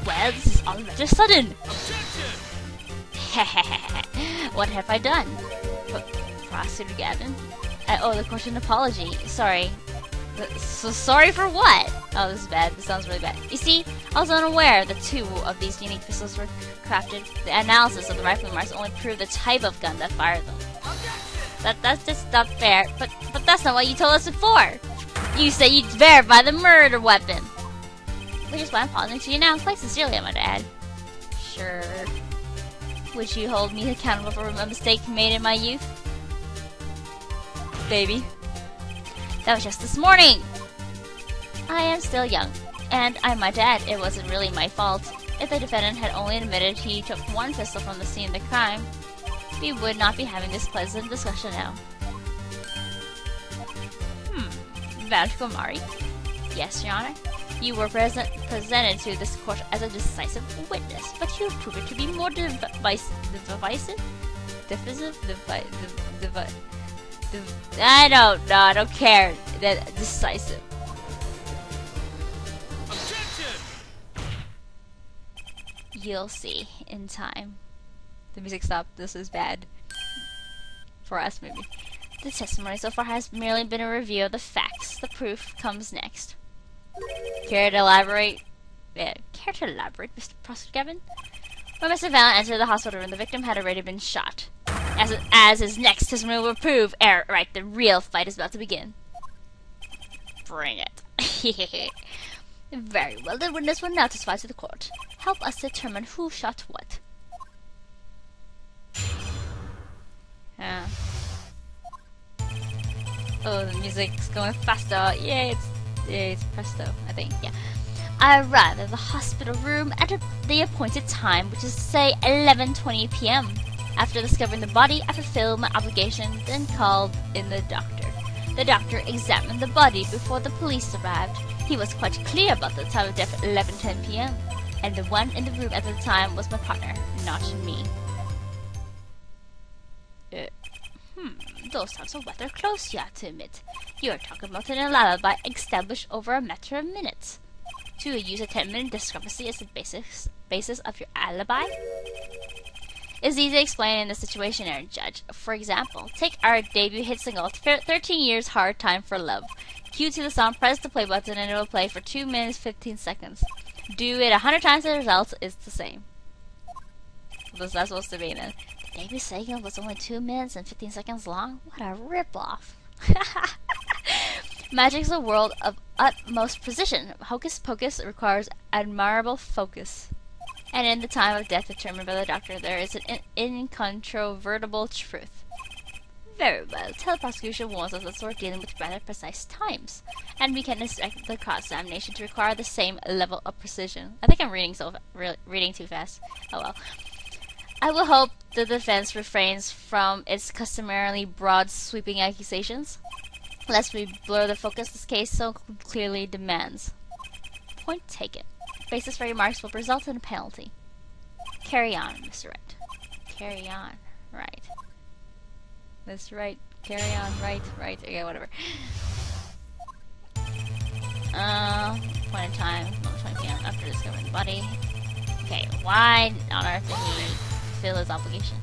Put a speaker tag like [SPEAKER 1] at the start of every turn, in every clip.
[SPEAKER 1] Well, this is all rather sudden. What have I done? Prosecutor Gavin? I owe the court an apology. Sorry. So sorry for what? Oh, this is bad. This sounds really bad. You see, I was unaware that 2 of these unique pistols were crafted. The analysis of the rifle marks only proved the type of gun that fired them. That's just not fair. But that's not what you told us before. You said you'd verify the murder weapon. Which is why I'm apologizing to you now, quite sincerely, I might add. Sure. Would you hold me accountable for a mistake made in my youth? Baby. That was just this morning! I am still young, and I might add, it wasn't really my fault. If the defendant had only admitted he took 1 pistol from the scene of the crime, we would not be having this pleasant discussion now. Valant Gomari? Yes, Your Honor. You were presented to this court as a decisive witness, but you proved to be more divisive? I don't know, I don't care. Decisive. Objection! You'll see in time. The music stopped. This is bad. For us, maybe. The testimony so far has merely been a review of the facts. The proof comes next. Care to elaborate? Care to elaborate, Mr. Prosecutor Gavin? When Mr. Valant entered the hospital room, the victim had already been shot. As his next testimony will prove, right, the real fight is about to begin. Bring it. Very well, the witness will now testify to the court. Help us determine who shot what. Oh, the music's going faster. Yay, it's presto, I think, yeah. I arrived at the hospital room at the appointed time, which is to say 11:20 p.m. After discovering the body, I fulfilled my obligation, then called in the doctor. The doctor examined the body before the police arrived. He was quite clear about the time of death at 11:10 p.m. And the one in the room at the time was my partner, not me. Those times are rather close, you have to admit. You are talking about an alibi established over a matter of minutes. Do you use a 10-minute discrepancy as the basis of your alibi? It's easy to explain in the situation, Aaron Judge. For example, take our debut hit single, 13 Years Hard Time for Love. Cue to the song, press the play button, and it will play for 2 minutes 15 seconds. Do it 100 times, the result is the same. What's that supposed to be then? The debut single was only 2 minutes and 15 seconds long? What a ripoff. Magic's a world of utmost precision. Hocus pocus requires admirable focus. And in the time of death determined by the doctor, there is an incontrovertible truth. Very well. Teleprosecution warns us that we're dealing with rather precise times, and we can expect the cross-examination to require the same level of precision. I think I'm reading too fast. Oh well. I will hope the defense refrains from its customarily broad, sweeping accusations, lest we blur the focus this case so clearly demands. Point taken. Basis for remarks will result in a penalty. Carry on, Mr. Wright. Carry on. Right. Mr. Wright. Carry on. Right. Okay, whatever. Point in time. 20 p.m. after discovering the body. Okay, why on earth did he fulfill his obligation?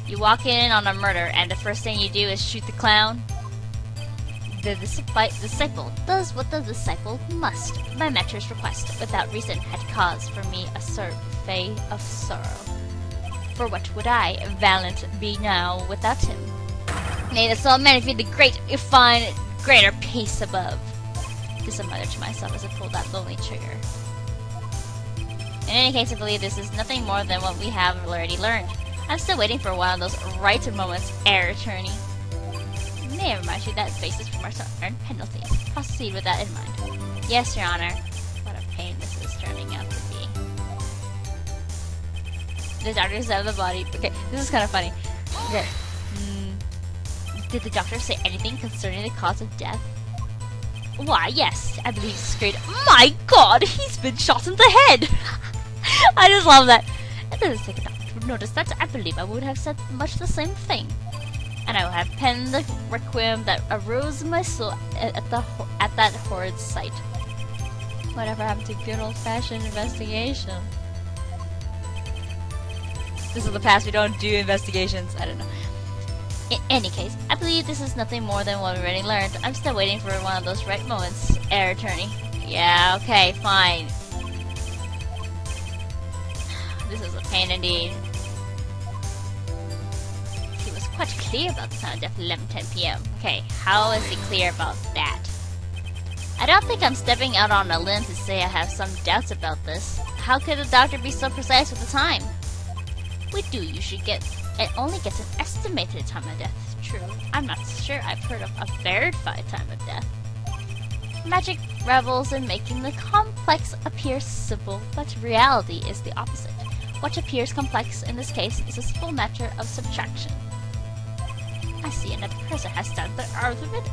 [SPEAKER 1] You walk in on a murder, and the first thing you do is shoot the clown? The disciple does what the disciple must. My mentor's request, without reason, had cause for me a survey of sorrow. For what would I, Valant, be now without him? May the soul manifest the great, fine, greater peace above. This I muttered to myself as I pulled that lonely trigger. In any case, I believe this is nothing more than what we have already learned. I'm still waiting for one of those right moments, Air Attorney. May I remind you that basis for marks are earned penalties. Proceed with that in mind. Yes, Your Honor. What a pain this is turning out to be. The doctor said of the body. Okay, this is kind of funny. Okay. Did the doctor say anything concerning the cause of death? Why, yes. I believe he screamed, "My God, he's been shot in the head!" I just love that. It doesn't take a doctor to notice that. I believe I would have said much the same thing. And I will have penned the requiem that arose in my soul at that horrid sight. Whatever happened to good old-fashioned investigation? This is the past, we don't do investigations. I don't know. In any case, I believe this is nothing more than what we already learned. I'm still waiting for one of those right moments, Air Attorney. Yeah, okay, fine. This is a pain indeed. He was quite clear about the time of death, 11:10 p.m. Okay, how is he clear about that? I don't think I'm stepping out on a limb to say I have some doubts about this. How could the doctor be so precise with the time? We do usually only gets an estimated time of death. True, I'm not sure I've heard of a verified time of death. Magic revels in making the complex appear simple, but reality is the opposite. What appears complex in this case is a simple matter of subtraction. I see another person has done their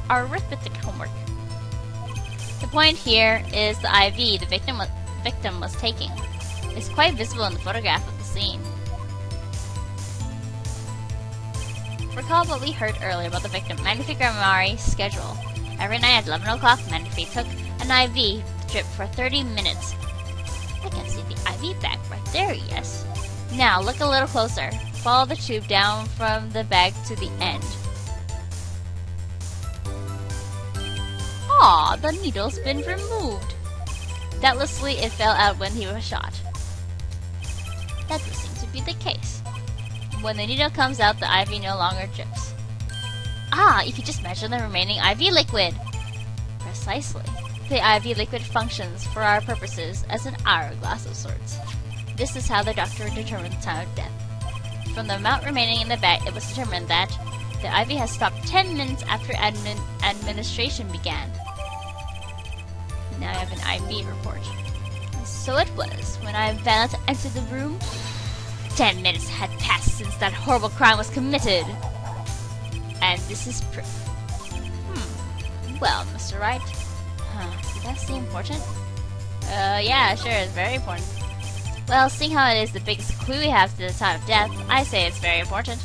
[SPEAKER 1] arithmetic homework. The point here is the IV the victim was taking. It's quite visible in the photograph of the scene. Recall what we heard earlier about the victim, Manfi Gramari's schedule. Every night at 11 o'clock, Manfi took an IV drip for 30 minutes. I can see the IV bag right there, yes. Now, look a little closer. Follow the tube down from the bag to the end. Aw, the needle's been removed. Doubtlessly, it fell out when he was shot. That would seem to be the case. When the needle comes out, the IV no longer drips. Ah, you can just measure the remaining IV liquid. Precisely. The IV liquid functions, for our purposes, as an hourglass of sorts. This is how the doctor determined the time of death. From the amount remaining in the bag, it was determined that the IV has stopped 10 minutes after administration began. Now I have an IV report. So it was, when Valant entered the room, 10 minutes had passed since that horrible crime was committed. And this is proof. Well, Mr. Wright. Did that seem important? Yeah, sure, it's very important. Well, seeing how it is the biggest clue we have to the time of death, I say it's very important.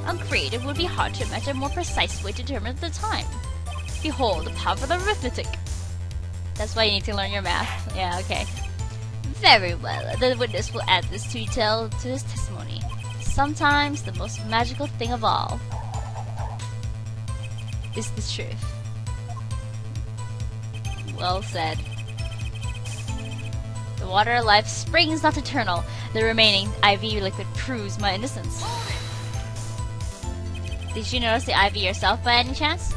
[SPEAKER 1] Agreed, it would be hard to imagine a more precise way to determine the time. Behold, the power of arithmetic. That's why you need to learn your math. Yeah, okay. Very well, the witness will add this detail to his testimony. Sometimes the most magical thing of all is the truth. Well said. The water of life springs not eternal. The remaining IV liquid proves my innocence. Did you notice the IV yourself by any chance?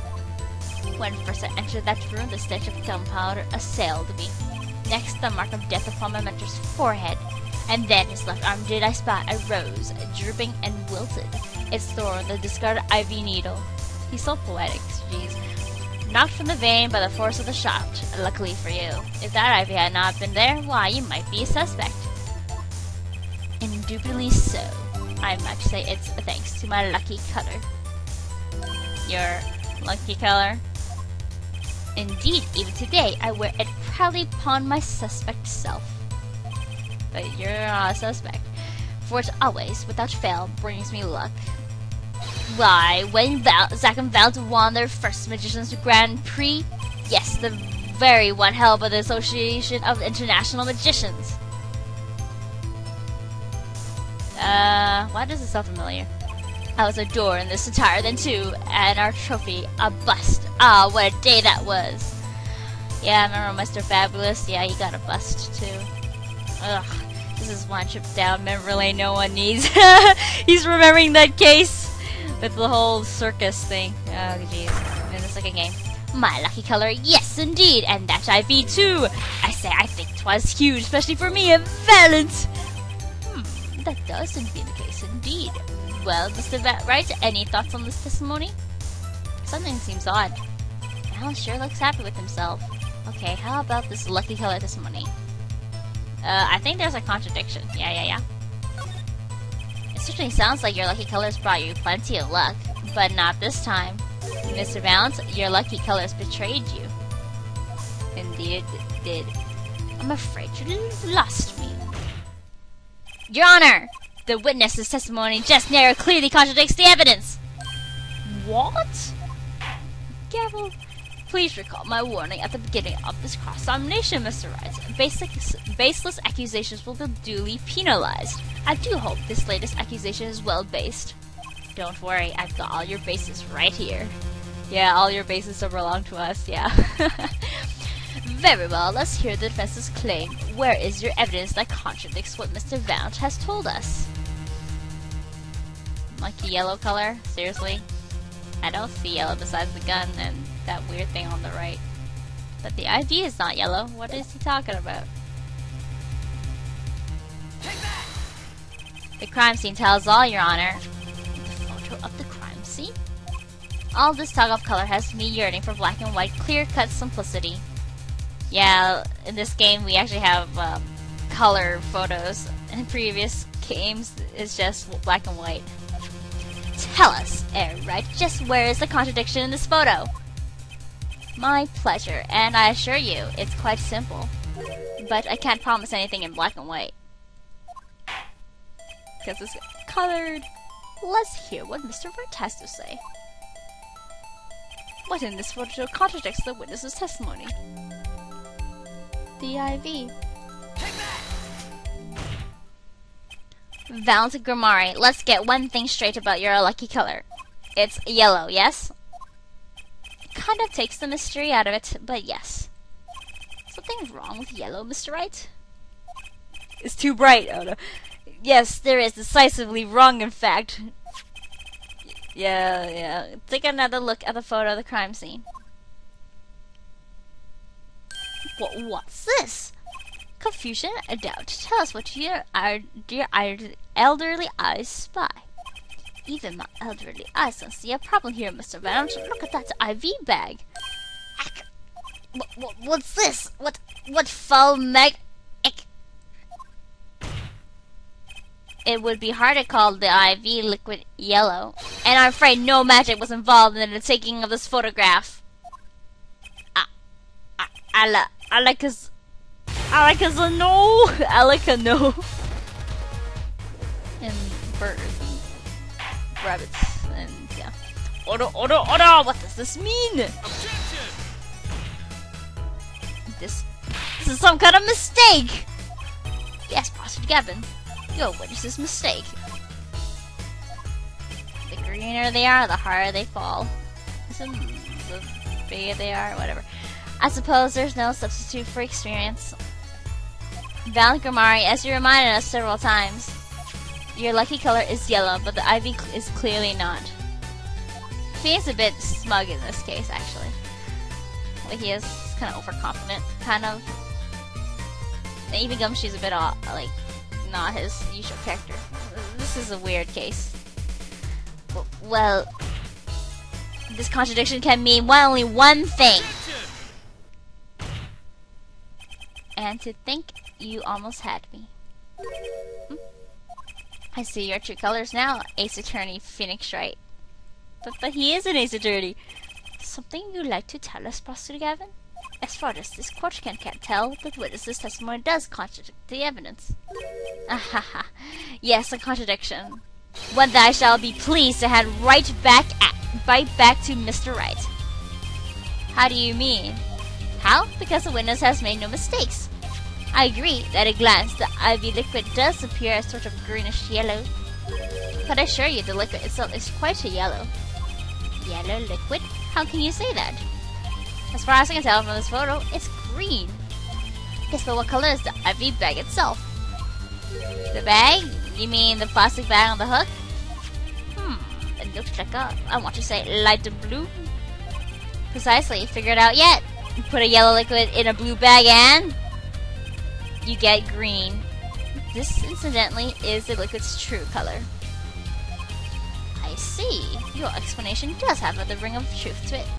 [SPEAKER 1] When first I entered that room, the stench of gunpowder assailed me. Next, the mark of death upon my mentor's forehead. And then his left arm did I spot a rose, drooping and wilted, its thorn the discarded IV needle. He's so poetic, jeez. Knocked from the vein by the force of the shot, luckily for you. If that IV had not been there, why, you might be a suspect. Indubitably so. I might say it's thanks to my lucky color. Your lucky color? Indeed, even today, I wear it proudly upon my suspect self. But you're not a suspect, for it always, without fail, brings me luck. Why, when Zack and Valant won their first Magician's Grand Prix, yes, the very one held by the Association of International Magicians. Why does it sound familiar? I was adored in this attire then too, and our trophy, a bust. Ah, what a day that was. Yeah, I remember Mr. Fabulous. Yeah, he got a bust too. Ugh, this is one trip down memory lane no one needs. He's remembering that case with the whole circus thing. Oh, jeez. In the second game. My lucky color, yes indeed, and that IV too. I say, I think 'twas huge, especially for me, a Valant. That does seem to be the case indeed. Well, Mr. Wright, any thoughts on this testimony? Something seems odd. Alan sure looks happy with himself. Okay, how about this lucky color testimony? I think there's a contradiction. Yeah. It certainly sounds like your lucky colors brought you plenty of luck, but not this time. Mr. Valant, your lucky colors betrayed you. Indeed it did. I'm afraid you lost me. Your Honor! The witness's testimony just now clearly contradicts the evidence! What? Gavel, Please recall my warning at the beginning of this cross-examination, Mr. Wright. Baseless accusations will be duly penalized. I do hope this latest accusation is well-based. Don't worry, I've got all your bases right here. Yeah, all your bases belong to us, yeah. Very well, let's hear the defense's claim. Where is your evidence that contradicts what Mr. Valant has told us? Like the yellow color? Seriously? I don't see yellow besides the gun and that weird thing on the right. But the IV is not yellow. What is he talking about? The crime scene tells all, Your Honor. The photo of the crime scene? All this talk of color has me yearning for black and white, clear-cut simplicity. Yeah, in this game we actually have color photos. In previous games, it's just black and white. Tell us, Wright, just where is the contradiction in this photo? My pleasure, and I assure you, it's quite simple. But I can't promise anything in black and white. Because it's colored. Let's hear what Mr. Wright has to say. What in this photo contradicts the witness's testimony? The IV. Valant Grimari, let's get one thing straight about your lucky color. It's yellow, yes? Kind of takes the mystery out of it, but yes. Something wrong with yellow, Mr. Wright? It's too bright, oh no. Yes, there is decisively wrong, in fact. Yeah. Take another look at the photo of the crime scene. What's this? Confusion, a doubt. Tell us what your dear elderly eyes spy. Even my elderly eyes don't see a problem here, Mr. Valant. Look at that IV bag. What's this? What foul mag... It would be hard to call the IV liquid yellow, and I'm afraid no magic was involved in the taking of this photograph. No. And birds and rabbits and yeah. Order! What does this mean?
[SPEAKER 2] Objection!
[SPEAKER 1] This is some kind of mistake. Yes, Prosecutor Gavin, you'll witness this mistake. The greener they are, the harder they fall. The bigger they are, whatever. I suppose there's no substitute for experience. Valant Grimari, as you reminded us several times, your lucky color is yellow, but the IV is clearly not. He's a bit smug in this case, actually. Like he is kind of overconfident, kind of. And even Gumshoe's a bit like not his usual character. This is a weird case. Well, this contradiction can mean only one thing. And to think you almost had me. I see your true colors now, Ace Attorney Phoenix Wright. But he is an Ace Attorney. Something you'd like to tell us, Prosecutor Gavin? As far as this court can't tell, the witness's testimony does contradict the evidence. Ahaha. Yes, a contradiction. One that I shall be pleased to hand right back to Mr. Wright. How do you mean? How? Because the witness has made no mistakes. I agree that at a glance the IV liquid does appear as sort of greenish yellow. But I assure you the liquid itself is quite a yellow. Yellow liquid? How can you say that? As far as I can tell from this photo, it's green. Yes, but what color is the IV bag itself? The bag? You mean the plastic bag on the hook? It looks like I want to say light blue. Precisely, figure it out yet. Put a yellow liquid in a blue bag and you get green. This, incidentally, is the liquid's true color. I see. Your explanation does have the ring of truth to it.